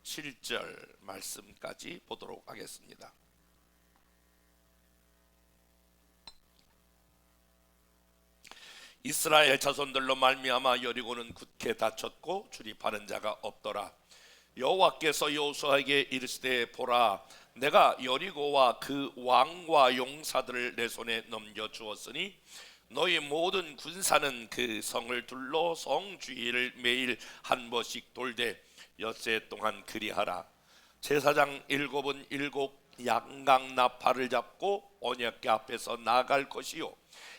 7절 말씀까지 보도록 하겠습니다. 이스라엘 자손들로 말미암아 여리고는 굳게 닫혔고 출입하는 자가 없더라. 여호와께서 여호수아에게 이르시되 보라, 내가 여리고와 그 왕과 용사들을 내 손에 넘겨 주었으니 너희 모든 군사는 그 성을 둘러 성 주위를 매일 한 번씩 돌되 엿새 동안 그리하라. 제사장 일곱은 일곱 양강 나팔을 잡고 언약궤 앞에서 나아갈 것이요,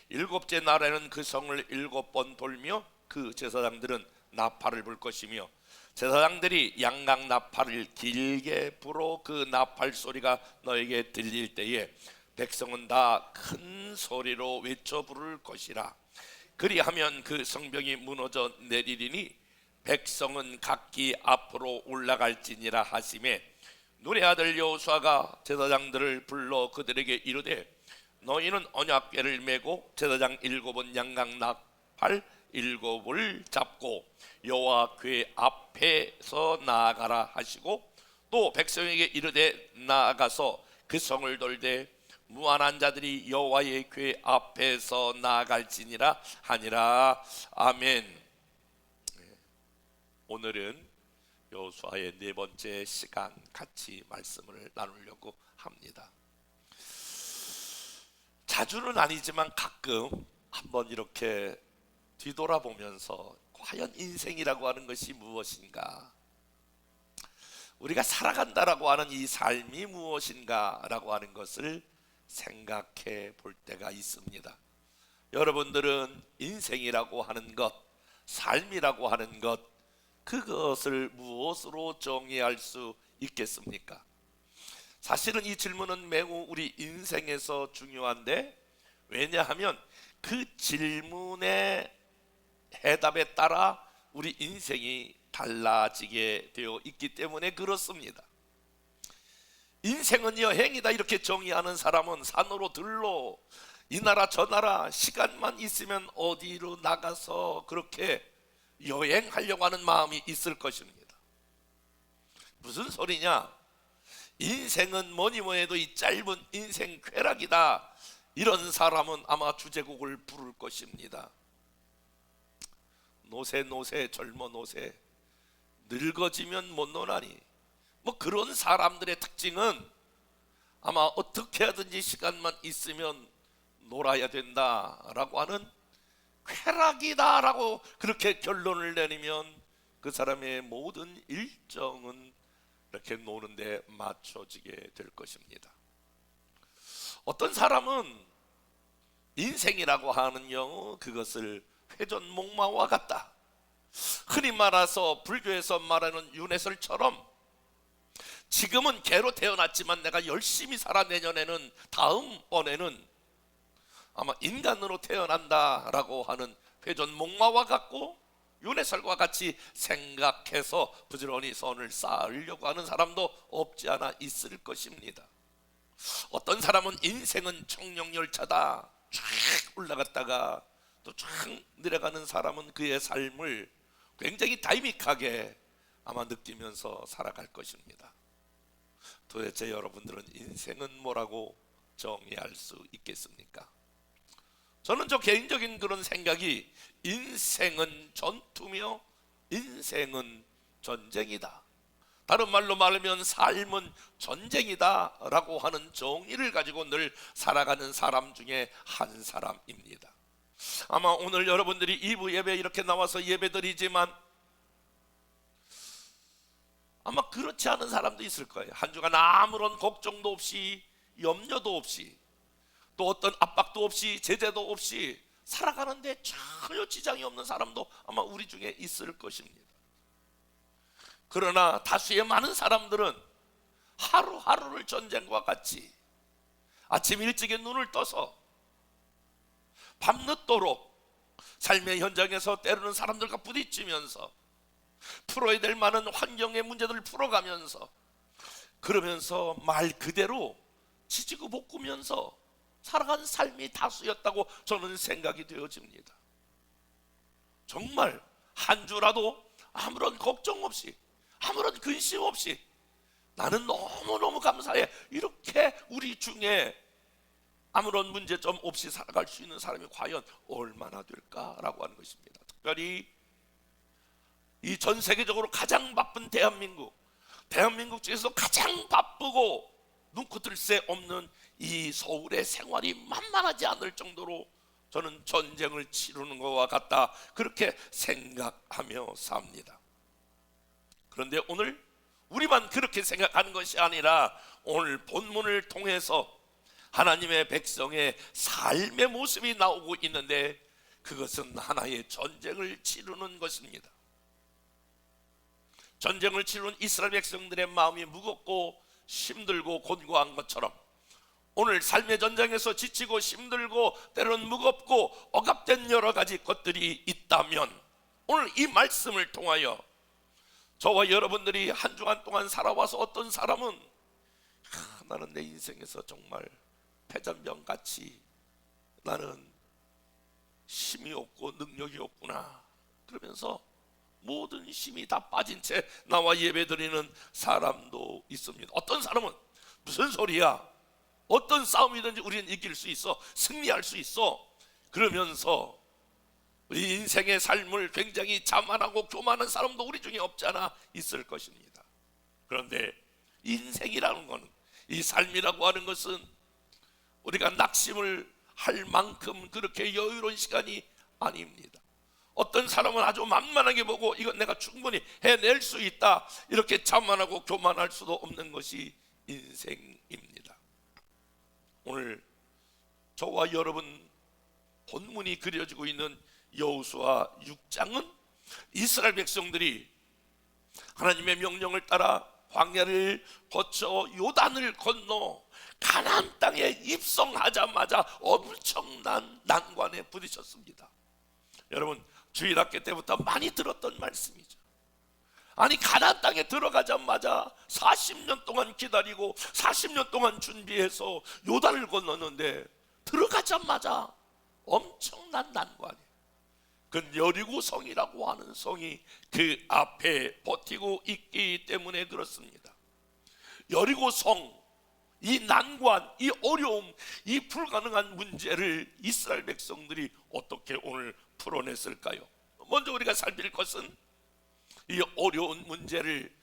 일곱째 날에는 그 성을 7번 돌며 그 제사장들은 나팔을 불 것이며, 제사장들이 양강 나팔을 길게 불어 그 나팔 소리가 너에게 들릴 때에 백성은 다 큰 소리로 외쳐 부를 것이라. 그리하면 그 성벽이 무너져 내리리니 백성은 각기 앞으로 올라갈지니라 하시매, 눈의 아들 여호수아가 제사장들을 불러 그들에게 이르되 너희는 언약궤를 메고 제사장 7은 양강 나팔 7을 잡고 여호와 궤 앞에서 나아가라 하시고, 또 백성에게 이르되 나아가서 그 성을 돌되 무한한 자들이 여호와의 궤 앞에서 나아갈지니라 하니라. 아멘. 오늘은 여호수아의 4번째 시간 같이 말씀을 나누려고 합니다. 자주는 아니지만 가끔 한번 이렇게 뒤돌아보면서 과연 인생이라고 하는 것이 무엇인가, 우리가 살아간다라고 하는 이 삶이 무엇인가 라고 하는 것을 생각해 볼 때가 있습니다. 여러분들은 인생이라고 하는 것, 삶이라고 하는 것, 그것을 무엇으로 정의할 수 있겠습니까? 사실은 이 질문은 매우 우리 인생에서 중요한데, 왜냐하면 그 질문의 해답에 따라 우리 인생이 달라지게 되어 있기 때문에 그렇습니다. 인생은 여행이다 이렇게 정의하는 사람은 산으로 들러 이 나라 저 나라 시간만 있으면 어디로 나가서 그렇게 여행하려고 하는 마음이 있을 것입니다. 무슨 소리냐? 인생은 뭐니 뭐해도 이 짧은 인생 쾌락이다, 이런 사람은 아마 주제곡을 부를 것입니다. 노세 노세 젊어 노세, 늙어지면 못 노나니, 뭐 그런 사람들의 특징은 아마 어떻게 하든지 시간만 있으면 놀아야 된다라고 하는 쾌락이다라고 그렇게 결론을 내리면 그 사람의 모든 일정은 이렇게 노는데 맞춰지게 될 것입니다. 어떤 사람은 인생이라고 하는 경우 그것을 회전목마와 같다, 흔히 말해서 불교에서 말하는 윤회설처럼 지금은 개로 태어났지만 내가 열심히 살아 내년에는 다음번에는 아마 인간으로 태어난다라고 하는 회전목마와 같고, 윤회설과 같이 생각해서 부지런히 선을 쌓으려고 하는 사람도 없지 않아 있을 것입니다. 어떤 사람은 인생은 청룡열차다, 쫙 올라갔다가 또 쫙 내려가는 사람은 그의 삶을 굉장히 다이믹하게 아마 느끼면서 살아갈 것입니다. 도대체 여러분들은 인생은 뭐라고 정의할 수 있겠습니까? 저는 저 개인적인 그런 생각이, 인생은 전투며 인생은 전쟁이다, 다른 말로 말하면 삶은 전쟁이다 라고 하는 정의를 가지고 늘 살아가는 사람 중에 한 사람입니다. 아마 오늘 여러분들이 2부 예배 이렇게 나와서 예배드리지만 아마 그렇지 않은 사람도 있을 거예요. 한 주간 아무런 걱정도 없이, 염려도 없이, 또 어떤 압박도 없이, 제재도 없이 살아가는데 전혀 지장이 없는 사람도 아마 우리 중에 있을 것입니다. 그러나 다수의 많은 사람들은 하루하루를 전쟁과 같이 아침 일찍에 눈을 떠서 밤늦도록 삶의 현장에서 때로는 사람들과 부딪히면서 풀어야 될 많은 환경의 문제들을 풀어가면서, 그러면서 말 그대로 지지고 볶으면서 살아간 삶이 다수였다고 저는 생각이 되어집니다. 정말 한 주라도 아무런 걱정 없이 아무런 근심 없이 나는 너무너무 감사해. 이렇게 우리 중에 아무런 문제점 없이 살아갈 수 있는 사람이 과연 얼마나 될까라고 하는 것입니다. 특별히 이 전 세계적으로 가장 바쁜 대한민국 중에서 가장 바쁘고 눈코 뜰 새 없는 이 서울의 생활이 만만하지 않을 정도로 저는 전쟁을 치르는 것과 같다, 그렇게 생각하며 삽니다. 그런데 오늘 우리만 그렇게 생각하는 것이 아니라 오늘 본문을 통해서 하나님의 백성의 삶의 모습이 나오고 있는데, 그것은 하나의 전쟁을 치르는 것입니다. 전쟁을 치르는 이스라엘 백성들의 마음이 무겁고 힘들고 곤고한 것처럼 오늘 삶의 전쟁에서 지치고 힘들고 때로는 무겁고 억압된 여러 가지 것들이 있다면, 오늘 이 말씀을 통하여 저와 여러분들이 한 주간 동안 살아와서 어떤 사람은 나는 내 인생에서 정말 패전병같이 나는 힘이 없고 능력이 없구나, 그러면서 모든 힘이 다 빠진 채 나와 예배드리는 사람도 있습니다. 어떤 사람은 무슨 소리야, 어떤 싸움이든지 우리는 이길 수 있어, 승리할 수 있어, 그러면서 우리 인생의 삶을 굉장히 자만하고 교만한 사람도 우리 중에 없지 않아 있을 것입니다. 그런데 인생이라는 것은, 이 삶이라고 하는 것은 우리가 낙심을 할 만큼 그렇게 여유로운 시간이 아닙니다. 어떤 사람은 아주 만만하게 보고 이건 내가 충분히 해낼 수 있다, 이렇게 자만하고 교만할 수도 없는 것이 인생입니다. 오늘 저와 여러분 본문이 그려지고 있는 여호수아 6장은 이스라엘 백성들이 하나님의 명령을 따라 광야를 거쳐 요단을 건너 가나안 땅에 입성하자마자 엄청난 난관에 부딪혔습니다. 여러분, 주일학교 때부터 많이 들었던 말씀이죠. 아니, 가나안 땅에 들어가자마자 40년 동안 기다리고 40년 동안 준비해서 요단을 건넜는데 들어가자마자 엄청난 난관이에요. 그 여리고성이라고 하는 성이 그 앞에 버티고 있기 때문에 그렇습니다. 여리고성, 이 난관, 이 어려움, 이 불가능한 문제를 이스라엘 백성들이 어떻게 오늘 풀어냈을까요? 먼저 우리가 살필 것은 이 어려운 문제를,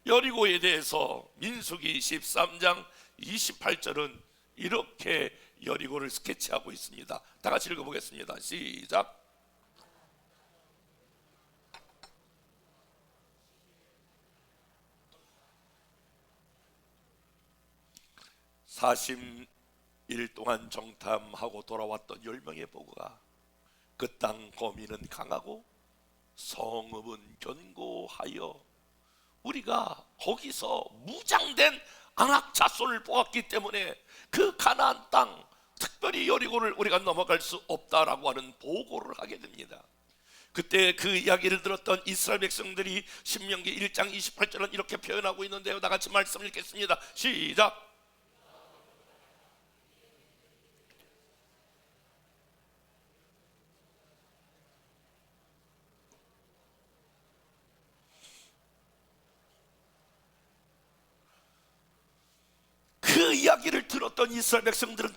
여리고에 대해서 민수기 13장 28절은 이렇게 여리고를 스케치하고 있습니다. 다 같이 읽어보겠습니다. 시작. 40일 동안 정탐하고 돌아왔던 10명의 보고가 그 땅 거민은 강하고 성읍은 견고하여 우리가 거기서 무장된 안악 자손을 보았기 때문에 그 가나안 땅, 특별히 여리고를 우리가 넘어갈 수 없다라고 하는 보고를 하게 됩니다. 그때 그 이야기를 들었던 이스라엘 백성들이 신명기 1장 28절은 이렇게 표현하고 있는데요, 다 같이 말씀 읽겠습니다. 시작. 그 이야기를 들었던 이스라엘 백성들은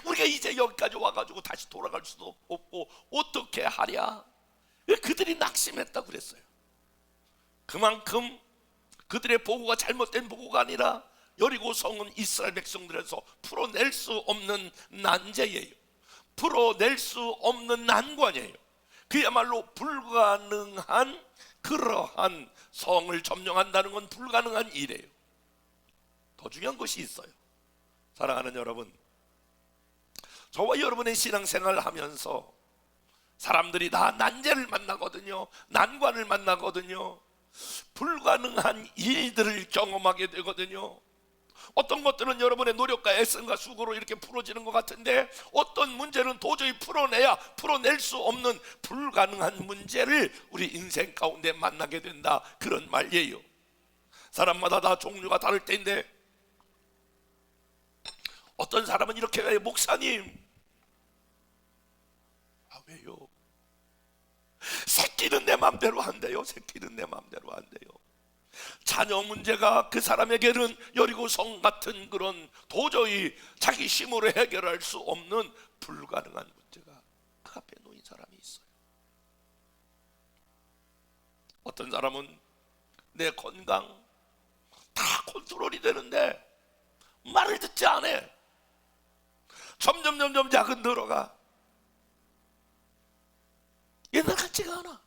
우리가 이제 여기까지 와가지고 다시 돌아갈 수도 없고 어떻게 하랴, 그들이 낙심했다고 그랬어요. 그만큼 그들의 보고가 잘못된 보고가 아니라 여리고 성은 이스라엘 백성들에서 풀어낼 수 없는 난제예요. 풀어낼 수 없는 난관이에요. 그야말로 불가능한, 그러한 성을 점령한다는 건 불가능한 일이에요. 더 중요한 것이 있어요. 사랑하는 여러분, 저와 여러분의 신앙생활을 하면서 사람들이 다 난제를 만나거든요, 난관을 만나거든요, 불가능한 일들을 경험하게 되거든요. 어떤 것들은 여러분의 노력과 애씀과 수고로 이렇게 풀어지는 것 같은데, 어떤 문제는 도저히 풀어낼 수 없는 불가능한 문제를 우리 인생 가운데 만나게 된다, 그런 말이에요. 사람마다 다 종류가 다를 텐데, 어떤 사람은 이렇게 해요. 목사님, 왜요? 새끼는 내 맘대로 안 돼요. 새끼는 내 맘대로 안 돼요. 자녀 문제가 그 사람에게는 여리고성 같은 그런 도저히 자기 힘으로 해결할 수 없는 불가능한 문제가 그 앞에 놓인 사람이 있어요. 어떤 사람은 내 건강 다 컨트롤이 되는데 말을 듣지 않아. 점점 약은 늘어가. 옛날 같지가 않아.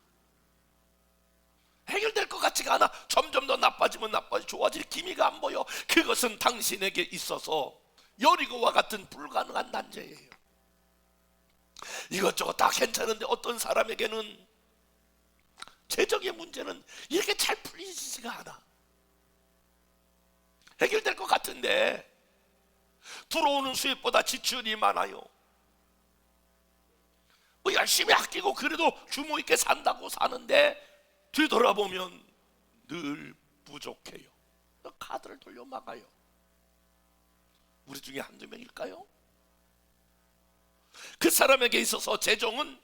해결될 것 같지가 않아. 점점 더 나빠지면 나빠지 좋아질 기미가 안 보여. 그것은 당신에게 있어서 여리고와 같은 불가능한 난제예요. 이것저것 다 괜찮은데 어떤 사람에게는 재정의 문제는 이렇게 잘 풀리지가 않아. 해결될 것 같은데 들어오는 수입보다 지출이 많아요. 뭐 열심히 아끼고 그래도 규모 있게 산다고 사는데 뒤돌아보면 늘 부족해요. 카드를 돌려 막아요. 우리 중에 한두 명일까요? 그 사람에게 있어서 재정은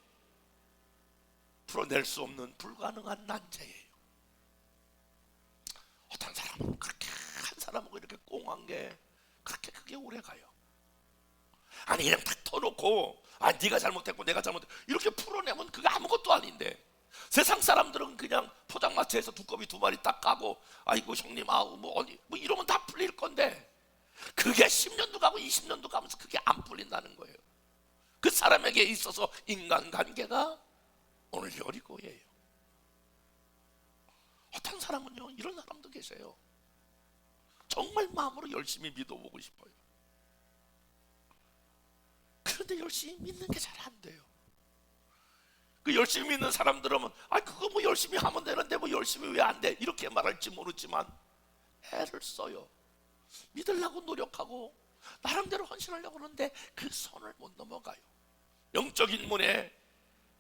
풀어낼 수 없는 불가능한 난제예요. 어떤 사람은 그렇게 한 사람하고 이렇게 꽁한 게 그렇게 그게 오래 가요. 아니 그냥 딱 터놓고 네가 잘못했고 내가 잘못했고 이렇게 풀어내면 그게 아무것도 아닌데 세상 사람들은 그냥 포장마차에서 두꺼비 2마리 딱 까고 아이고 형님 뭐 이러면 다 풀릴 건데 그게 10년도 가고 20년도 가면서 그게 안 풀린다는 거예요. 그 사람에게 있어서 인간관계가 오늘 여리고예요. 어떤 사람은요 이런 사람도 계세요. 정말 마음으로 열심히 믿어보고 싶어요. 그런데 열심히 믿는 게 잘 안 돼요. 그 열심히 믿는 사람들은 그거 뭐 열심히 하면 되는데 뭐 열심히 왜 안 돼? 이렇게 말할지 모르지만 애를 써요. 믿으려고 노력하고 나름대로 헌신하려고 하는데 그 선을 못 넘어가요. 영적인 문에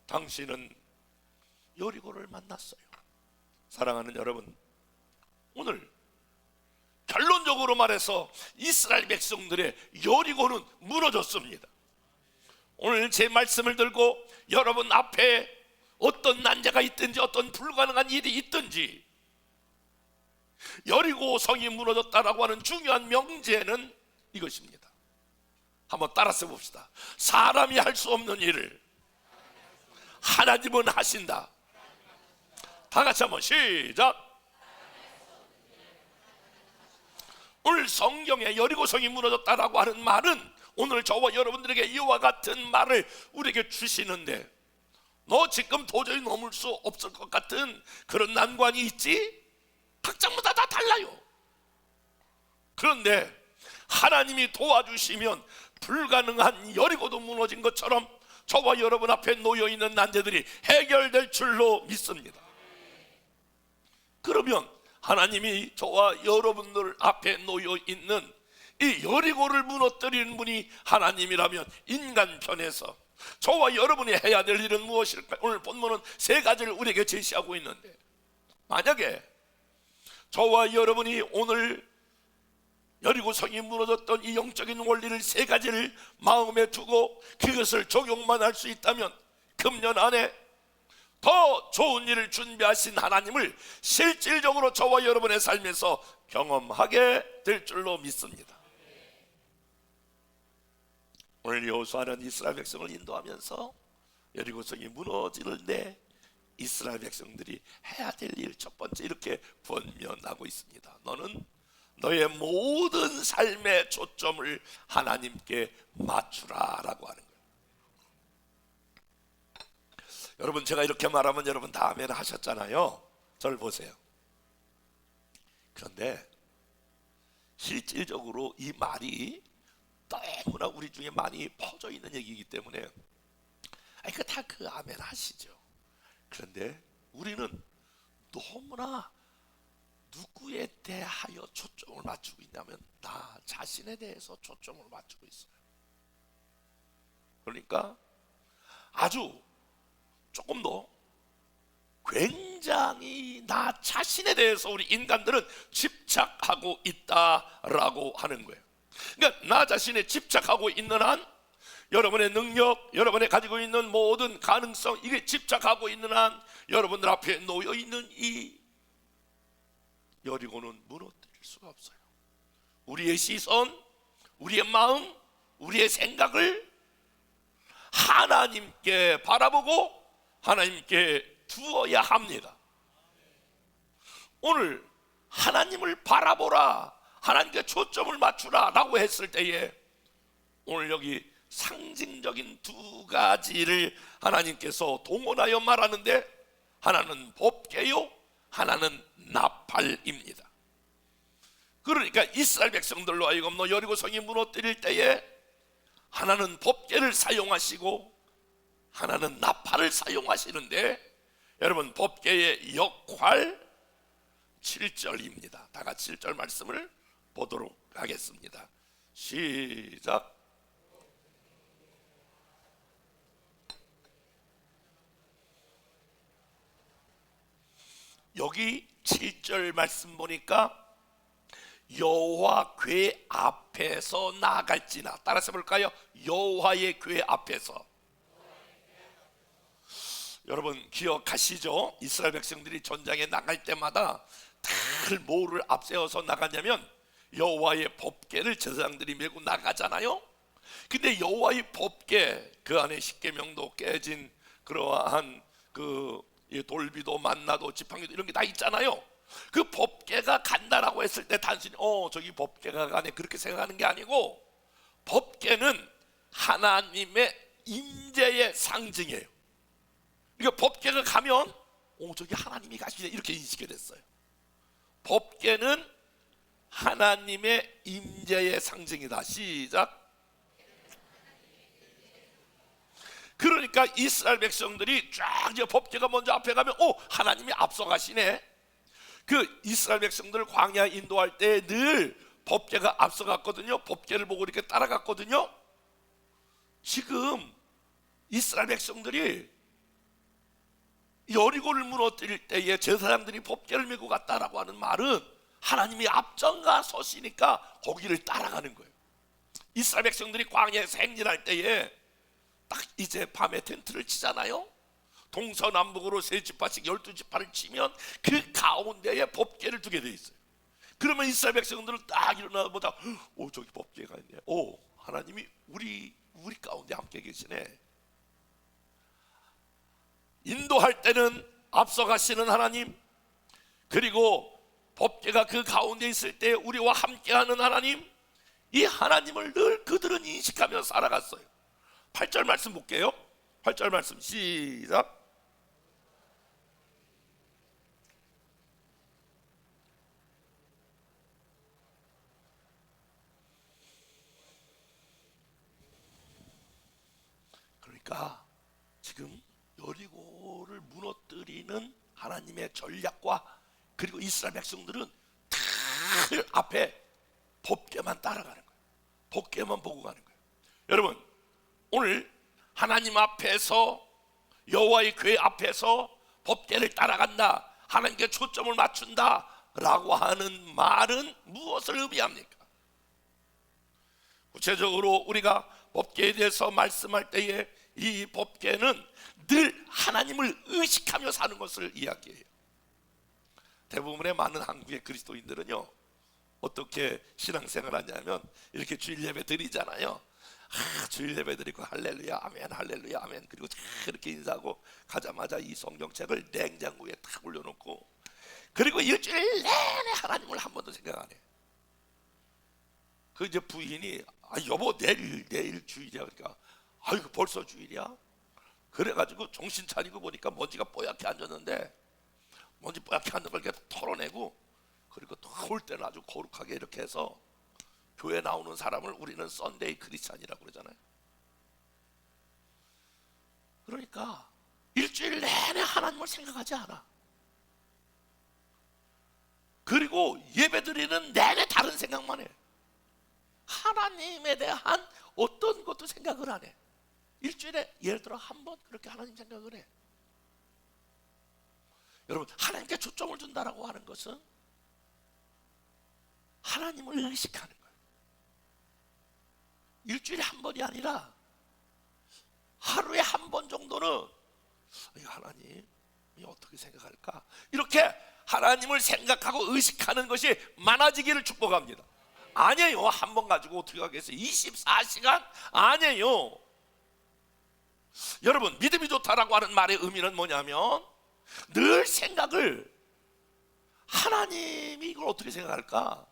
당신은 여리고를 만났어요. 사랑하는 여러분, 오늘 결론적으로 말해서 이스라엘 백성들의 여리고는 무너졌습니다. 오늘 제 말씀을 들고 여러분 앞에 어떤 난제가 있든지 어떤 불가능한 일이 있든지 여리고 성이 무너졌다라고 하는 중요한 명제는 이것입니다. 한번 따라서 봅시다. 사람이 할 수 없는 일을 하나님은 하신다. 다 같이 한번 시작. 오늘 성경에 여리고성이 무너졌다라고 하는 말은 오늘 저와 여러분들에게 이와 같은 말을 우리에게 주시는데, 너 지금 도저히 넘을 수 없을 것 같은 그런 난관이 있지? 각자마다 다 달라요. 그런데 하나님이 도와주시면 불가능한 여리고도 무너진 것처럼 저와 여러분 앞에 놓여있는 난제들이 해결될 줄로 믿습니다. 그러면 하나님이 저와 여러분들 앞에 놓여있는 이 여리고를 무너뜨리는 분이 하나님이라면 인간 편에서 저와 여러분이 해야 될 일은 무엇일까? 오늘 본문은 3가지를 우리에게 제시하고 있는데, 만약에 저와 여러분이 오늘 여리고성이 무너졌던 이 영적인 원리를 3가지를 마음에 두고 그것을 적용만 할 수 있다면 금년 안에 더 좋은 일을 준비하신 하나님을 실질적으로 저와 여러분의 삶에서 경험하게 될 줄로 믿습니다. 오늘 여호수아는 이스라엘 백성을 인도하면서 여리고성이 무너지는데 이스라엘 백성들이 해야 될 일 첫 번째 이렇게 권면하고 있습니다. 너는 너의 모든 삶의 초점을 하나님께 맞추라라고 하는 거예요. 여러분, 제가 이렇게 말하면 여러분 다 아멘 하셨잖아요. 저를 보세요. 그런데 실질적으로 이 말이 너무나 우리 중에 많이 퍼져 있는 얘기이기 때문에 다 그 아멘 하시죠. 그런데 우리는 너무나 누구에 대하여 초점을 맞추고 있냐면 나 자신에 대해서 초점을 맞추고 있어요. 그러니까 아주 조금 더 굉장히 나 자신에 대해서 우리 인간들은 집착하고 있다라고 하는 거예요. 그러니까 나 자신에 집착하고 있는 한 여러분의 능력, 여러분이 가지고 있는 모든 가능성, 이게 집착하고 있는 한 여러분들 앞에 놓여 있는 이 여리고는 무너뜨릴 수가 없어요. 우리의 시선, 우리의 마음, 우리의 생각을 하나님께 바라보고 하나님께 두어야 합니다. 오늘 하나님을 바라보라, 하나님께 초점을 맞추라 라고 했을 때에 오늘 여기 상징적인 두 가지를 하나님께서 동원하여 말하는데, 하나는 법궤요, 하나는 나팔입니다. 그러니까 이스라엘 백성들로 하여금 여리고 성이 무너뜨릴 때에 하나는 법궤를 사용하시고 하나는 나팔을 사용하시는데, 여러분 법궤의 역할 7절입니다. 다 같이 7절 말씀을 보도록 하겠습니다. 시작. 여기 7절 말씀 보니까 여호와 궤 앞에서 나아갈지나, 따라서 볼까요? 여호와의 궤 앞에서. 여러분 기억하시죠? 이스라엘 백성들이 전장에 나갈 때마다 늘 뭐를 앞세워서 나가냐면 여호와의 법궤를 제사장들이 메고 나가잖아요. 근데 여호와의 법궤, 그 안에 십계명도 깨진 그러한 그 돌비도 만나도 지팡이도 이런 게 다 있잖아요. 그 법궤가 간다라고 했을 때 단순히 저기 법궤가 가네 그렇게 생각하는 게 아니고, 법궤는 하나님의 임재의 상징이에요. 그러니까 법궤가 가면 저기 하나님이 가시네 이렇게 인식이 됐어요. 법궤는 하나님의 임재의 상징이다. 시작. 그러니까 이스라엘 백성들이 쫙 이제 법궤가 먼저 앞에 가면 하나님이 앞서가시네. 그 이스라엘 백성들 광야 인도할 때 늘 법궤가 앞서갔거든요. 법궤를 보고 이렇게 따라갔거든요. 지금 이스라엘 백성들이 여리고를 무너뜨릴 때에 제사장들이 법궤를 메고 갔다라고 하는 말은 하나님이 앞장가 서시니까 거기를 따라가는 거예요. 이스라엘 백성들이 광야에서 행진할 때에 딱 이제 밤에 텐트를 치잖아요. 동서남북으로 세 지파씩 12지파를 치면 그 가운데에 법궤를 두게 돼 있어요. 그러면 이스라엘 백성들은 딱 일어나보다 저기 법궤가 있네. 하나님이 우리 가운데 함께 계시네. 인도할 때는 앞서가시는 하나님, 그리고 법궤가 그 가운데 있을 때 우리와 함께하는 하나님, 이 하나님을 늘 그들은 인식하며 살아갔어요. 8절 말씀 볼게요. 8절 말씀 시작. 그러니까 지금 여리고를 무너뜨리는 하나님의 전략과, 그리고 이스라엘 백성들은 늘 앞에 법궤만 따라가는 거예요. 법궤만 보고 가는 거예요. 여러분 오늘 하나님 앞에서, 여호와의 궤 앞에서 법궤를 따라간다, 하나님께 초점을 맞춘다 라고 하는 말은 무엇을 의미합니까? 구체적으로 우리가 법궤에 대해서 말씀할 때에 이 법궤는 늘 하나님을 의식하며 사는 것을 이야기해요. 대부분의 많은 한국의 그리스도인들은요 어떻게 신앙생활 하냐면 이렇게 주일 예배 드리잖아요. 주일 예배 드리고 할렐루야 아멘 할렐루야 아멘, 그리고 그렇게 인사하고 가자마자 이 성경책을 냉장고에 탁 올려놓고, 그리고 일주일 내내 하나님을 한 번도 생각 안 해. 그 이제 부인이 여보 내일 주일이야. 그러니까 아이고 벌써 주일이야? 그래가지고 정신 차리고 보니까 먼지가 뽀얗게 앉았는데, 먼지 뽀얗게 앉은 걸 이렇게 털어내고, 그리고 또 올 때는 아주 거룩하게 이렇게 해서 교회 나오는 사람을 우리는 썬데이 크리스찬이라고 그러잖아요. 그러니까 일주일 내내 하나님을 생각하지 않아. 그리고 예배드리는 내내 다른 생각만 해. 하나님에 대한 어떤 것도 생각을 안 해. 일주일에 예를 들어 한 번 그렇게 하나님 생각을 해. 여러분 하나님께 초점을 둔다라고 하는 것은 하나님을 의식하는 거예요. 일주일에 한 번이 아니라 하루에 한 번 정도는 하나님이 어떻게 생각할까, 이렇게 하나님을 생각하고 의식하는 것이 많아지기를 축복합니다. 아니에요. 한 번 가지고 어떻게 하겠어요? 24시간? 아니에요. 여러분, 믿음이 좋다라고 하는 말의 의미는 뭐냐면 늘 생각을, 하나님이 이걸 어떻게 생각할까?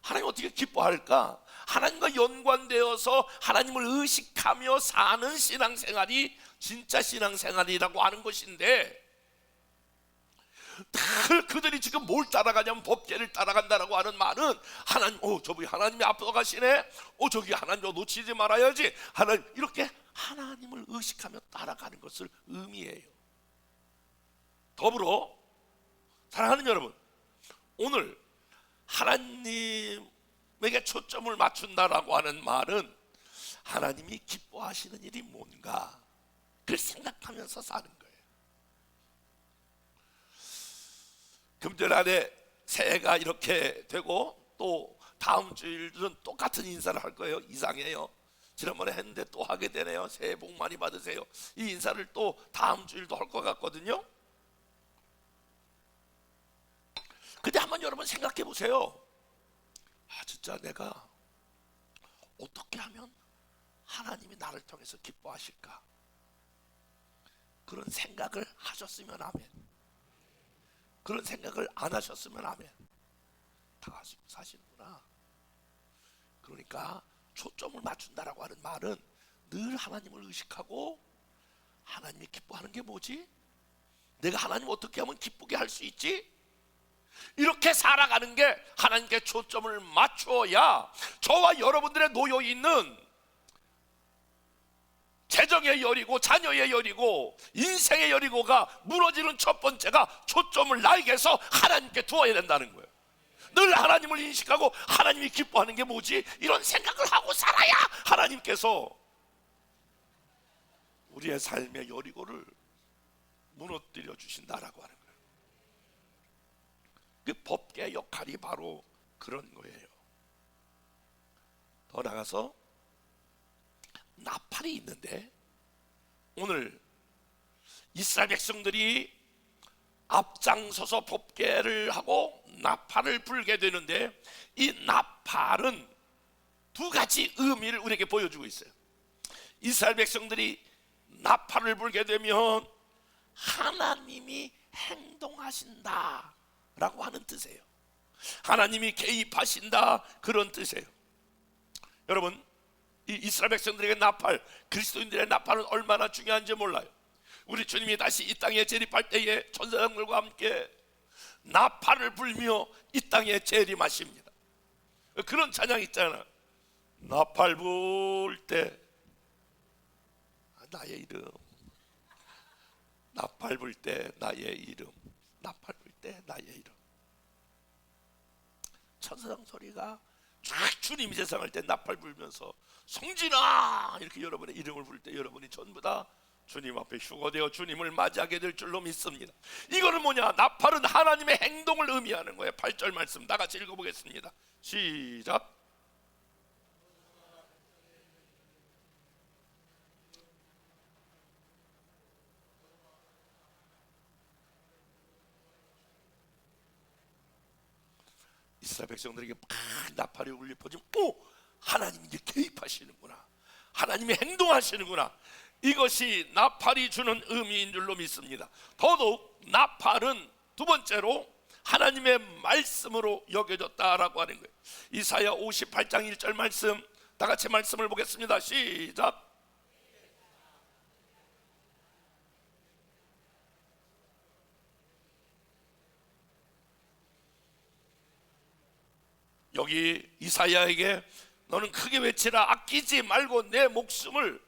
하나님 어떻게 기뻐할까? 하나님과 연관되어서 하나님을 의식하며 사는 신앙생활이 진짜 신앙생활이라고 하는 것인데, 늘 그들이 지금 뭘 따라가냐면 법계를 따라간다라고 하는 말은 하나님, 저기 하나님이 앞서 가시네, 저기 하나님 놓치지 말아야지, 하나님, 이렇게 하나님을 의식하며 따라가는 것을 의미해요. 더불어 사랑하는 여러분, 오늘 하나님에게 초점을 맞춘다라고 하는 말은 하나님이 기뻐하시는 일이 뭔가 그걸 생각하면서 사는 거예요. 금절 안에 새해가 이렇게 되고 또 다음 주일은 똑같은 인사를 할 거예요. 이상해요. 지난번에 했는데 또 하게 되네요. 새해 복 많이 받으세요. 이 인사를 또 다음 주일도 할 것 같거든요. 근데 한번 여러분 생각해 보세요. 진짜 내가 어떻게 하면 하나님이 나를 통해서 기뻐하실까? 그런 생각을 하셨으면 아멘. 그런 생각을 안 하셨으면 아멘. 다 하시고 사시는구나. 그러니까 초점을 맞춘다라고 하는 말은 늘 하나님을 의식하고, 하나님이 기뻐하는 게 뭐지? 내가 하나님 어떻게 하면 기쁘게 할 수 있지? 이렇게 살아가는 게 하나님께 초점을 맞춰야 저와 여러분들의 놓여 있는 재정의 여리고, 자녀의 여리고, 인생의 여리고가 무너지는 첫 번째가 초점을 나에게서 하나님께 두어야 된다는 거예요. 늘 하나님을 인식하고 하나님이 기뻐하는 게 뭐지? 이런 생각을 하고 살아야 하나님께서 우리의 삶의 여리고를 무너뜨려 주신다라고 하는 거예요. 그 법계의 역할이 바로 그런 거예요. 더 나아가서 나팔이 있는데, 오늘 이스라엘 백성들이 앞장서서 법궤를 하고 나팔을 불게 되는데, 이 나팔은 두 가지 의미를 우리에게 보여주고 있어요. 이스라엘 백성들이 나팔을 불게 되면 하나님이 행동하신다 라고 하는 뜻이에요. 하나님이 개입하신다, 그런 뜻이에요. 여러분, 이 이스라엘 백성들에게 나팔, 그리스도인들의 나팔은 얼마나 중요한지 몰라요. 우리 주님이 다시 이 땅에 재림할 때에 천사장들과 함께 나팔을 불며 이 땅에 재림하십니다. 그런 찬양 있잖아. 나팔 불 때 나의 이름, 나팔 불 때 나의 이름, 나팔 불 때 나의 이름. 천사장 소리가 쫙 주님이 세상할 때 나팔 불면서 성진아 이렇게 여러분의 이름을 부를 때 여러분이 전부 다 주님 앞에 휴거되어 주님을 맞이하게 될 줄로 믿습니다. 이거는 뭐냐? 나팔은 하나님의 행동을 의미하는 거예요. 8절 말씀 다 같이 읽어보겠습니다. 시작. 이스라엘 백성들에게 막 나팔이 울려 퍼지면 하나님이 이제 개입하시는구나, 하나님이 행동하시는구나, 이것이 나팔이 주는 의미인 줄로 믿습니다. 더더욱 나팔은 두 번째로 하나님의 말씀으로 여겨졌다라고 하는 거예요. 이사야 58장 1절 말씀 다 같이 말씀을 보겠습니다. 시작. 여기 이사야에게 너는 크게 외치라, 아끼지 말고 내 목숨을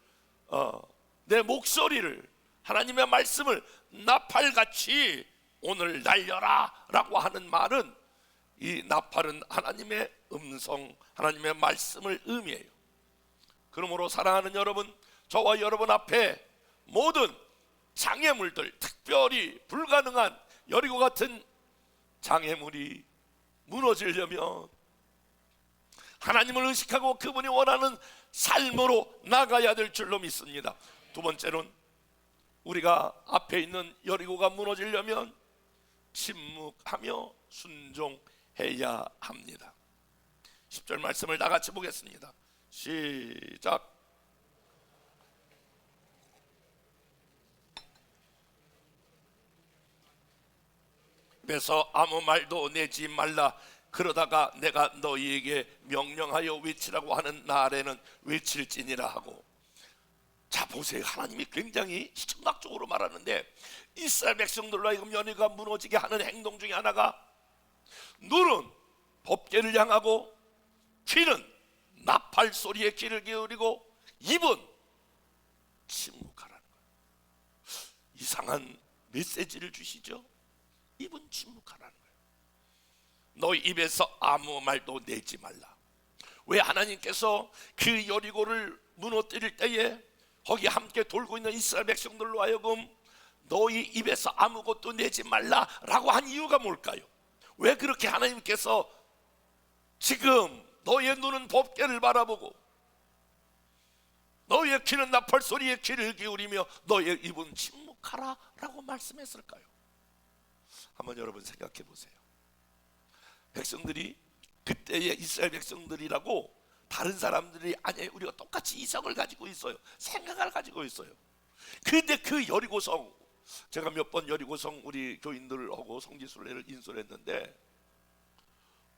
내 목소리를, 하나님의 말씀을 나팔같이 오늘 날려라 라고 하는 말은, 이 나팔은 하나님의 음성, 하나님의 말씀을 의미해요. 그러므로 사랑하는 여러분, 저와 여러분 앞에 모든 장애물들, 특별히 불가능한 여리고 같은 장애물이 무너지려면 하나님을 의식하고 그분이 원하는 삶으로 나가야 될 줄로 믿습니다. 두 번째로는 우리가 앞에 있는 여리고가 무너지려면 침묵하며 순종해야 합니다. 10절 말씀을 다 같이 보겠습니다. 시작. 입에서 아무 말도 내지 말라. 그러다가 내가 너희에게 명령하여 외치라고 하는 날에는 외칠지니라 하고. 자 보세요, 하나님이 굉장히 시청각적으로 말하는데 이스라엘 백성들로 하여금 연회가 무너지게 하는 행동 중에 하나가 눈은 법궤를 향하고 귀는 나팔 소리에 귀를 기울이고 입은 침묵하라는 거예요. 이상한 메시지를 주시죠. 입은 침묵하라는 거예요. 너희 입에서 아무 말도 내지 말라. 왜 하나님께서 그 여리고를 무너뜨릴 때에 거기 함께 돌고 있는 이스라엘 백성들로 하여금 너희 입에서 아무것도 내지 말라라고 한 이유가 뭘까요? 왜 그렇게 하나님께서 지금 너의 눈은 법궤를 바라보고 너의 귀는 나팔 소리에 귀를 기울이며 너의 입은 침묵하라 라고 말씀했을까요? 한번 여러분 생각해 보세요. 백성들이 그때의 이스라엘 백성들이라고 다른 사람들이 아니에요. 우리가 똑같이 이성을 가지고 있어요. 생각을 가지고 있어요. 근데 그 여리고성, 제가 몇 번 여리고성 우리 교인들하고 성지순례를 인솔 했는데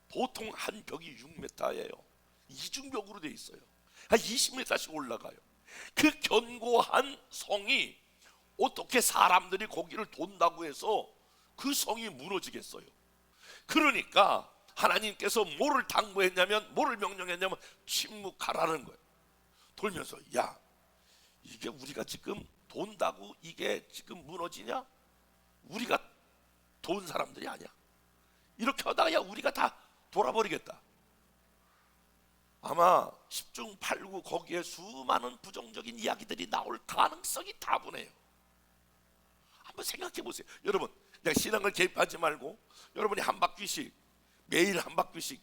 보통 한 벽이 6m예요. 이중벽으로 돼 있어요. 한 20m씩 올라가요. 그 견고한 성이 어떻게 사람들이 거기를 돈다고 해서 그 성이 무너지겠어요? 그러니까 하나님께서 뭐를 당부했냐면, 뭐를 명령했냐면 침묵하라는 거예요. 돌면서 야, 이게 우리가 지금 돈다고 이게 지금 무너지냐? 우리가 돈 사람들이 아니야. 이렇게 하다가 야 우리가 다 돌아버리겠다. 아마 10중 8구 거기에 수많은 부정적인 이야기들이 나올 가능성이 다분해요. 한번 생각해 보세요. 여러분, 그냥 신앙을 개입하지 말고 여러분이 한 바퀴씩, 매일 한 바퀴씩,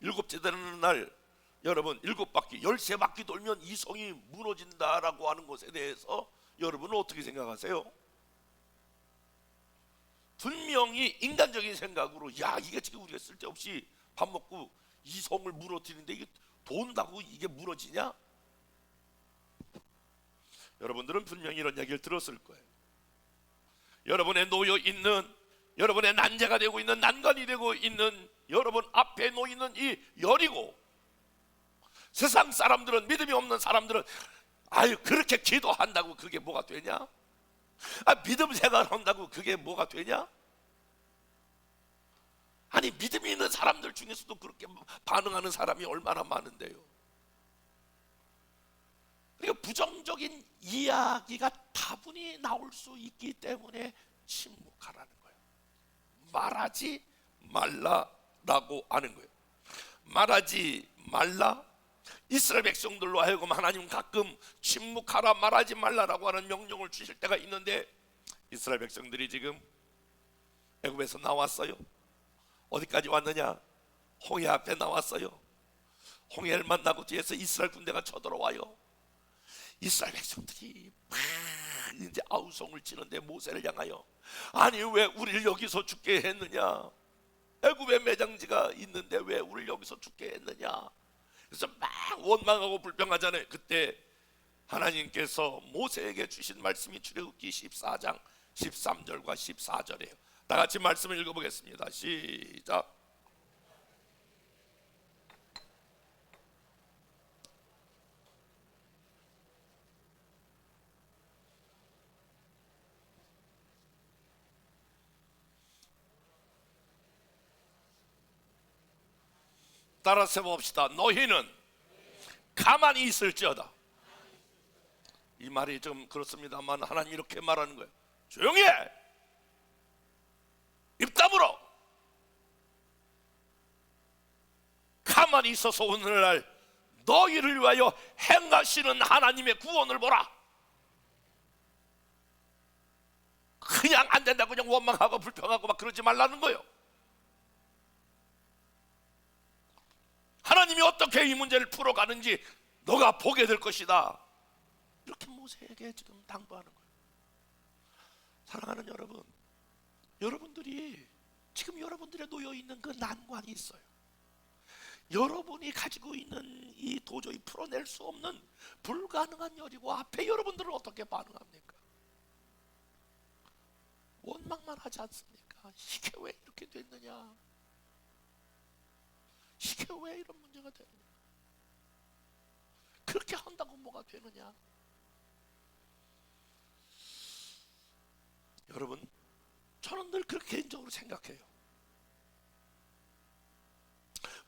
일곱째 되는 날 여러분 7바퀴, 13바퀴 돌면 이 성이 무너진다라고 하는 것에 대해서 여러분은 어떻게 생각하세요? 분명히 인간적인 생각으로 야 이게 지금 우리가 쓸데없이 밥 먹고 이 성을 무너뜨리는데 이게 돈다고 이게 무너지냐? 여러분들은 분명히 이런 이야기를 들었을 거예요. 여러분의 놓여 있는, 여러분의 난제가 되고 있는, 난관이 되고 있는 여러분 앞에 놓이는 이 여리고, 세상 사람들은, 믿음이 없는 사람들은 아유 그렇게 기도한다고 그게 뭐가 되냐? 믿음 생활한다고 그게 뭐가 되냐? 아니 믿음이 있는 사람들 중에서도 그렇게 반응하는 사람이 얼마나 많은데요. 그러니까 부정적인 이야기가 다분히 나올 수 있기 때문에 침묵하라는 거예요. 말하지 말라라고 하는 거예요. 말하지 말라. 이스라엘 백성들로 하여금 하나님 가끔 침묵하라, 말하지 말라라고 하는 명령을 주실 때가 있는데 이스라엘 백성들이 지금 애굽에서 나왔어요. 어디까지 왔느냐? 홍해 앞에 나왔어요. 홍해를 만나고 뒤에서 이스라엘 군대가 쳐들어와요. 이스라엘 백성들이 막 이제 아우성을 치는데 모세를 향하여 아니 왜 우리를 여기서 죽게 했느냐? 애굽에 매장지가 있는데 왜 우리를 여기서 죽게 했느냐? 그래서 막 원망하고 불평하잖아요. 그때 하나님께서 모세에게 주신 말씀이 출애굽기 14장 13절과 14절이에요. 다 같이 말씀을 읽어보겠습니다. 시작. 따라서 봅시다. 너희는 가만히 있을지어다. 이 말이 좀 그렇습니다만 하나님 이렇게 말하는 거예요. 조용히 해. 입 다물어. 가만히 있어서 오늘날 너희를 위하여 행하시는 하나님의 구원을 보라. 그냥 안 된다고 그냥 원망하고 불평하고 막 그러지 말라는 거예요. 하나님이 어떻게 이 문제를 풀어가는지 너가 보게 될 것이다. 이렇게 모세에게 지금 당부하는 거예요. 사랑하는 여러분, 여러분들이 지금 여러분들의 놓여 있는 그 난관이 있어요. 여러분이 가지고 있는 이 도저히 풀어낼 수 없는 불가능한 여리고 앞에 여러분들은 어떻게 반응합니까? 원망만 하지 않습니까? 이게 왜 이렇게 됐느냐? 이게 왜 이런 문제가 되느냐? 그렇게 한다고 뭐가 되느냐? 여러분, 저는 늘 그렇게 개인적으로 생각해요.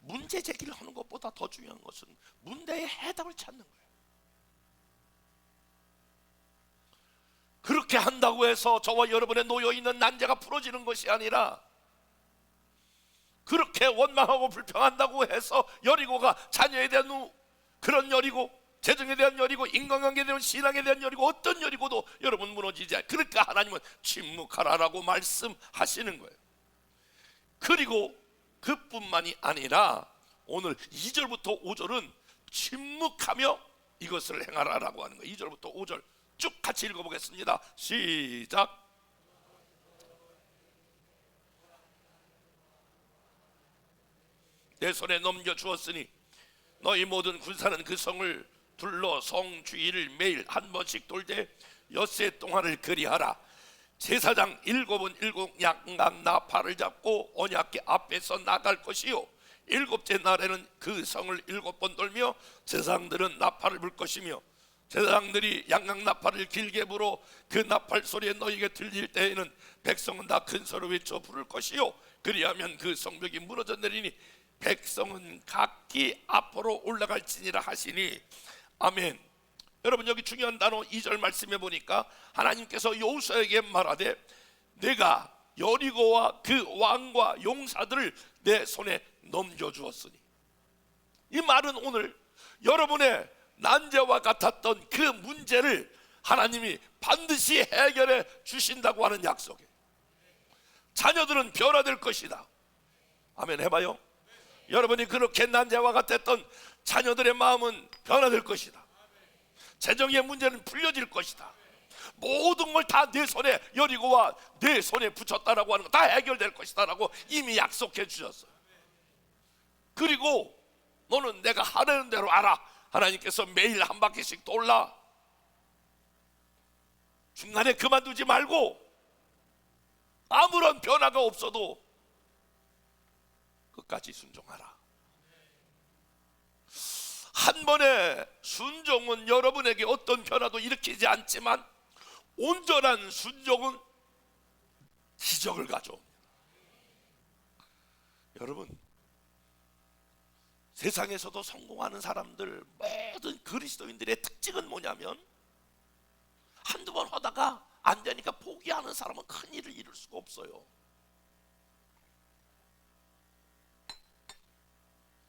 문제 제기를 하는 것보다 더 중요한 것은 문제의 해답을 찾는 거예요. 그렇게 한다고 해서 저와 여러분의 놓여있는 난제가 풀어지는 것이 아니라, 그렇게 원망하고 불평한다고 해서 여리고가 자녀에 대한 그런 여리고, 재정에 대한 여리고, 인간관계에 대한, 신앙에 대한 여리고, 어떤 여리고도 여러분 무너지지 않아요. 그러니까 하나님은 침묵하라라고 말씀하시는 거예요. 그리고 그뿐만이 아니라 오늘 2절부터 5절은 침묵하며 이것을 행하라라고 하는 거예요. 2절부터 5절 쭉 같이 읽어보겠습니다. 시작. 내 손에 넘겨주었으니 너희 모든 군사는 그 성을 둘러 성 주위를 매일 한 번씩 돌되 엿새 동안을 그리하라. 제사장 7은 7 양각 나팔을 잡고 언약궤 앞에서 나갈 것이요, 7째 날에는 그 성을 7번 돌며 제사장들은 나팔을 불 것이며, 제사장들이 양각 나팔을 길게 불어 그 나팔 소리에 너희에게 들릴 때에는 백성은 다 큰 소리로 외쳐 부를 것이요, 그리하면 그 성벽이 무너져 내리니 백성은 각기 앞으로 올라갈지니라 하시니. 아멘. 여러분, 여기 중요한 단어 2절 말씀해 보니까 하나님께서 여호수아에게 말하되 내가 여리고와 그 왕과 용사들을 내 손에 넘겨주었으니. 이 말은 오늘 여러분의 난제와 같았던 그 문제를 하나님이 반드시 해결해 주신다고 하는 약속이에요. 자녀들은 변화될 것이다. 아멘 해봐요. 여러분이 그렇게 난제와 같았던 자녀들의 마음은 변화될 것이다. 재정의 문제는 풀려질 것이다. 모든 걸 다 내 손에, 여리고와 내 손에 붙였다라고 하는 거 다 해결될 것이다 라고 이미 약속해 주셨어요. 그리고 너는 내가 하라는 대로 알아. 하나님께서 매일 한 바퀴씩 돌라. 중간에 그만두지 말고 아무런 변화가 없어도 끝까지 순종하라. 한 번의 순종은 여러분에게 어떤 변화도 일으키지 않지만 온전한 순종은 기적을 가져옵니다. 여러분, 세상에서도 성공하는 사람들, 모든 그리스도인들의 특징은 뭐냐면 한두 번 하다가 안 되니까 포기하는 사람은 큰 일을 이룰 수가 없어요.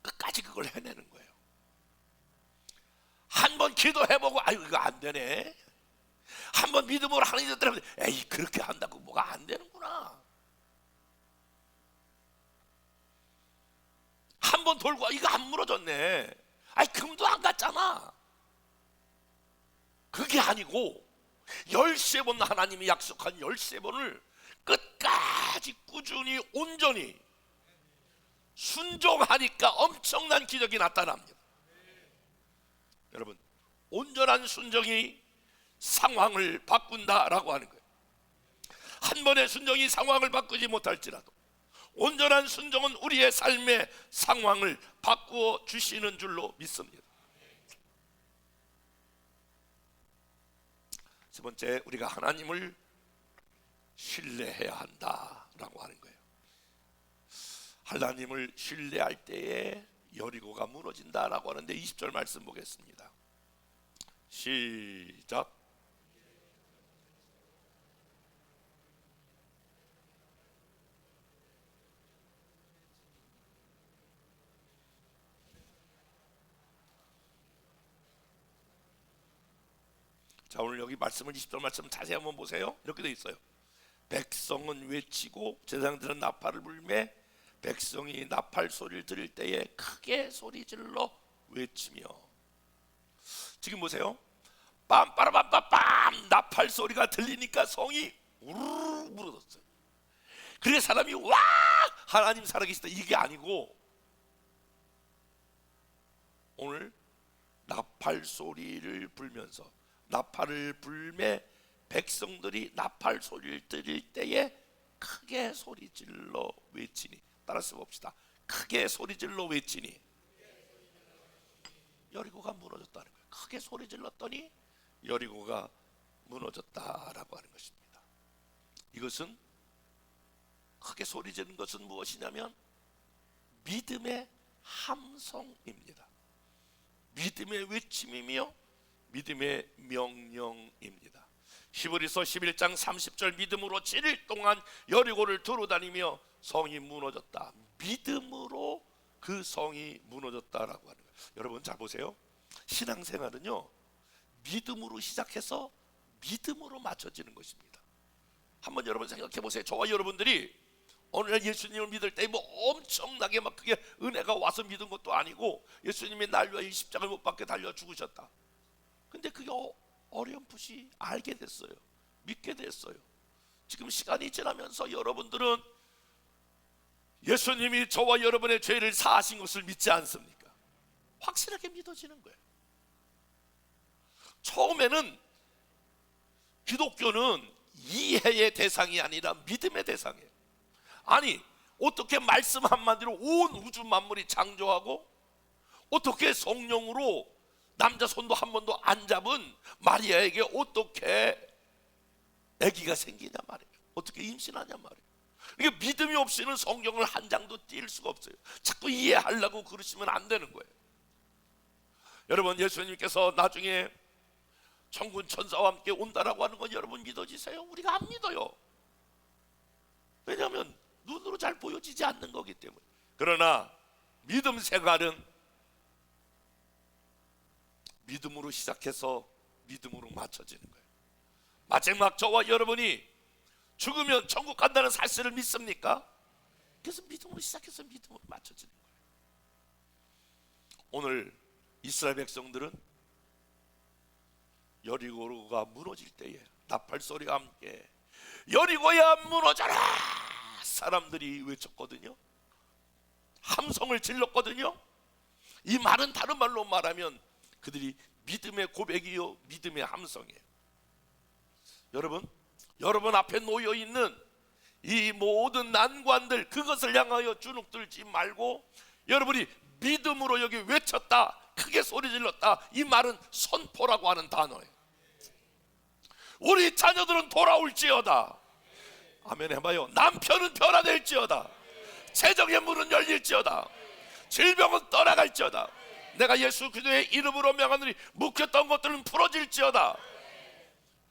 끝까지 그걸 해내는 거예요. 한 번 기도해보고 아유 이거 안 되네, 한 번 믿음으로 하는 일을 들으면 에이 그렇게 한다고 뭐가 안 되는구나, 한 번 돌고 이거 안 무너졌네, 아이 금도 안 갔잖아. 그게 아니고 13번 하나님이 약속한 13번을 끝까지 꾸준히 온전히 순종하니까 엄청난 기적이 나타납니다. 여러분, 온전한 순종이 상황을 바꾼다라고 하는 거예요. 한 번의 순종이 상황을 바꾸지 못할지라도 온전한 순종은 우리의 삶의 상황을 바꾸어 주시는 줄로 믿습니다. 세 번째, 우리가 하나님을 신뢰해야 한다라고 하는 거예요. 하나님을 신뢰할 때에 여리고가 무너진다라고 하는데 20절 말씀 보겠습니다. 시작. 자, 오늘 여기 말씀을 20절 말씀 자세히 한번 보세요. 이렇게 돼 있어요. 백성은 외치고 제사장들은 나팔을 불매 백성이 나팔 소리를 들을 때에 크게 소리질러 외치며. 지금 보세요. 빰빠라빰빰빰 나팔 소리가 들리니까 성이 우르르 무너졌어요. 그래 사람이 와 하나님 살아계시다 이게 아니고, 오늘 나팔 소리를 불면서, 나팔을 불매 백성들이 나팔 소리를 들을 때에 크게 소리질러 외치니, 따라서 봅시다. 크게 소리질러 외치니 여리고가 무너졌다는 거예요. 크게 소리질렀더니 여리고가 무너졌다라고 하는 것입니다. 이것은, 크게 소리지르는 것은 무엇이냐면 믿음의 함성입니다. 믿음의 외침이며 믿음의 명령입니다. 히브리서 11장 30절, 믿음으로 7일 동안 여리고를 두루다니며 성이 무너졌다. 믿음으로 그 성이 무너졌다라고 하는 거예요. 여러분 잘 보세요. 신앙생활은요, 믿음으로 시작해서 믿음으로 맞춰지는 것입니다. 한번 여러분 생각해 보세요. 저와 여러분들이 오늘날 예수님을 믿을 때 뭐 엄청나게 막 그게 은혜가 와서 믿은 것도 아니고, 예수님이 날 위하여 십자가를 못 박게 달려 죽으셨다. 근데 그게 어렴풋이 알게 됐어요. 믿게 됐어요. 지금 시간이 지나면서 여러분들은 예수님이 저와 여러분의 죄를 사하신 것을 믿지 않습니까? 확실하게 믿어지는 거예요. 처음에는 기독교는 이해의 대상이 아니라 믿음의 대상이에요. 아니, 어떻게 말씀 한마디로 온 우주 만물이 창조하고, 어떻게 성령으로 남자 손도 한 번도 안 잡은 마리아에게 어떻게 아기가 생기냐 말이에요. 어떻게 임신하냐 말이에요. 이게 믿음이 없이는 성경을 한 장도 띄울 수가 없어요. 자꾸 이해하려고 그러시면 안 되는 거예요. 여러분, 예수님께서 나중에 천군 천사와 함께 온다라고 하는 건 여러분 믿어지세요? 우리가 안 믿어요. 왜냐하면 눈으로 잘 보여지지 않는 거기 때문에. 그러나 믿음 생활은 믿음으로 시작해서 믿음으로 맞춰지는 거예요. 마지막 저와 여러분이 죽으면 천국 간다는 사실을 믿습니까? 그래서 믿음으로 시작해서 믿음으로 맞춰지는 거예요. 오늘 이스라엘 백성들은 여리고가 무너질 때에 나팔 소리와 함께 여리고야 무너져라 사람들이 외쳤거든요. 함성을 질렀거든요. 이 말은 다른 말로 말하면 그들이 믿음의 고백이요 믿음의 함성이에요. 여러분 앞에 놓여 있는 이 모든 난관들, 그것을 향하여 주눅들지 말고 여러분이 믿음으로 여기 외쳤다, 크게 소리 질렀다, 이 말은 선포라고 하는 단어예요. 우리 자녀들은 돌아올지어다. 아멘 해봐요. 남편은 변화될지어다. 재정의 문은 열릴지어다. 질병은 떠나갈지어다. 내가 예수 그리스도의 이름으로 명하노니 묶였던 것들은 풀어질지어다.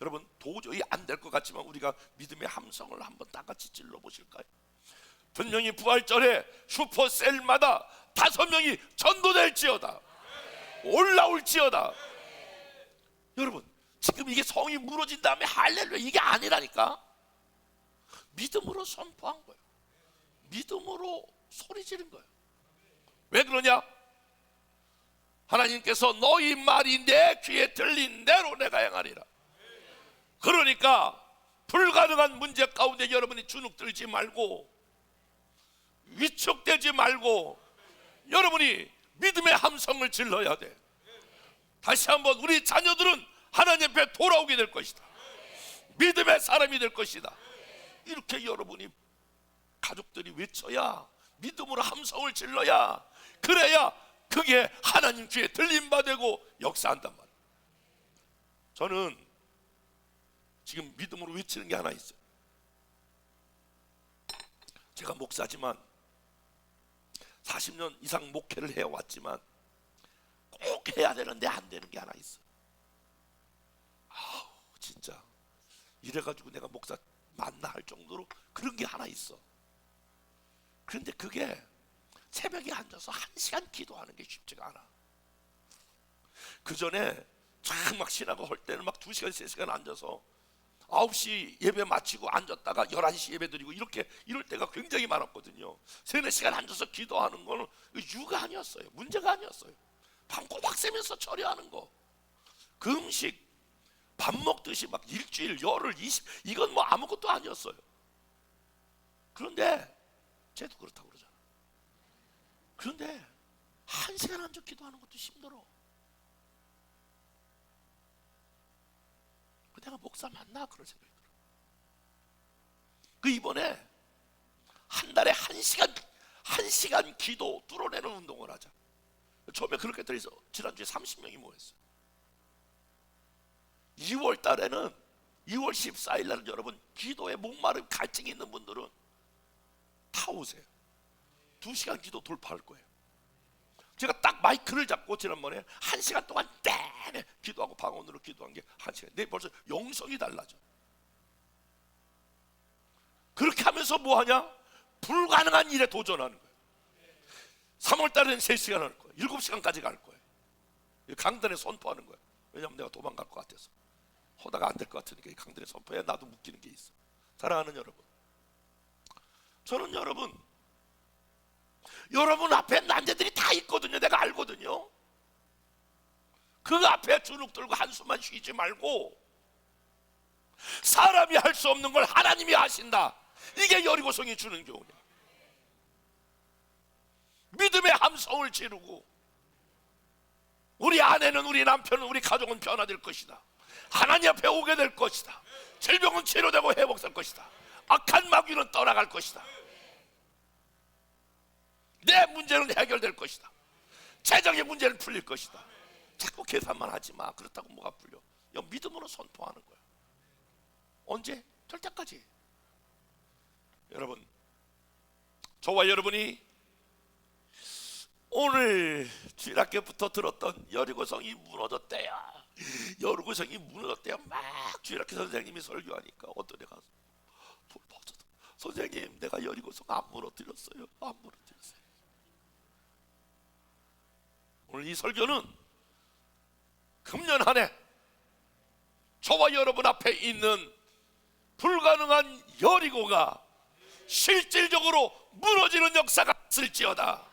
여러분, 도저히 안 될 것 같지만 우리가 믿음의 함성을 한번 다 같이 찔러 보실까요? 분명히 부활절에 슈퍼셀마다 5명이 전도될지어다. 올라올지어다. 여러분, 지금 이게 성이 무너진 다음에 할렐루야 이게 아니라니까. 믿음으로 선포한 거예요. 믿음으로 소리 지른 거예요. 왜 그러냐? 하나님께서 너희 말이 내 귀에 들린 대로 내가 행하리라. 그러니까 불가능한 문제 가운데 여러분이 주눅들지 말고 위축되지 말고 여러분이 믿음의 함성을 질러야 돼. 다시 한번 우리 자녀들은 하나님 앞에 돌아오게 될 것이다. 믿음의 사람이 될 것이다. 이렇게 여러분이 가족들이 외쳐야, 믿음으로 함성을 질러야, 그래야 그게 하나님 귀에 들림바 되고 역사한단 말이에요. 저는 지금 믿음으로 외치는 게 하나 있어요. 제가 목사지만 40년 이상 목회를 해왔지만 꼭 해야 되는데 안 되는 게 하나 있어. 아우 진짜 이래가지고 내가 목사 맞나 할 정도로 그런 게 하나 있어. 그런데 그게 새벽에 앉아서 1시간 기도하는 게 쉽지가 않아. 그 전에 막 신하고 할 때는 막 2시간 3시간 앉아서 9시 예배 마치고 앉았다가 11시 예배 드리고 이렇게 이럴 때가 굉장히 많았거든요. 3-4시간 앉아서 기도하는 거는 유가 아니었어요. 문제가 아니었어요. 밤 꼬박 새면서 처리하는 거. 그 음식 밥 먹듯이 막 일주일, 열흘, 20 이건 뭐 아무것도 아니었어요. 그런데 쟤도 그렇다고 그러잖아. 그런데 1시간 앉아 기도하는 것도 힘들어. 내가 목사 맞나? 그런 생각이 들어. 그 이번에 한 달에 1시간 기도 뚫어내는 운동을 하자. 처음에 그렇게 들어서 지난주에 30명이 모였어요. 2월 달에는 2월 14일 날은 여러분 기도에 목마름 갈증이 있는 분들은 다 오세요. 2시간 기도 돌파할 거예요. 제가 딱 마이크를 잡고 지난번에 1시간 동안 내내 기도하고 방언으로 기도한 게 1시간. 내 벌써 영성이 달라져. 그렇게 하면서 뭐 하냐? 불가능한 일에 도전하는 거예요. 3월 달에는 3시간 할 거예요. 7시간까지 갈 거예요. 강단에 선포하는 거예요. 왜냐하면 내가 도망갈 것 같아서. 하다가 안 될 것 같으니까 이 강단에 선포해. 나도 묶이는 게 있어. 사랑하는 여러분, 저는 여러분 앞에 남자들이 다 있거든요. 내가 알거든요. 그 앞에 주눅 들고 한숨만 쉬지 말고 사람이 할 수 없는 걸 하나님이 하신다. 이게 여리고성이 주는 교훈이야. 믿음의 함성을 지르고 우리 아내는, 우리 남편은, 우리 가족은 변화될 것이다. 하나님 앞에 오게 될 것이다. 질병은 치료되고 회복될 것이다. 악한 마귀는 떠나갈 것이다. 내 문제는 해결될 것이다. 재정의 문제는 풀릴 것이다. 자꾸 계산만 하지 마. 그렇다고 뭐가 풀려? 믿음으로 선포하는 거야. 언제? 될 때까지. 여러분, 저와 여러분이 오늘 주일학교부터 들었던 여리고성이 무너졌대요. 여리고성이 무너졌대요. 막 주일학교 선생님이 설교하니까 어떤 애가 돌파졌다. 선생님, 내가 여리고성 안 무너뜨렸어요. 안 무너뜨렸어요. 오늘 이 설교는 금년 한 해 저와 여러분 앞에 있는 불가능한 여리고가 실질적으로 무너지는 역사가 있을지어다.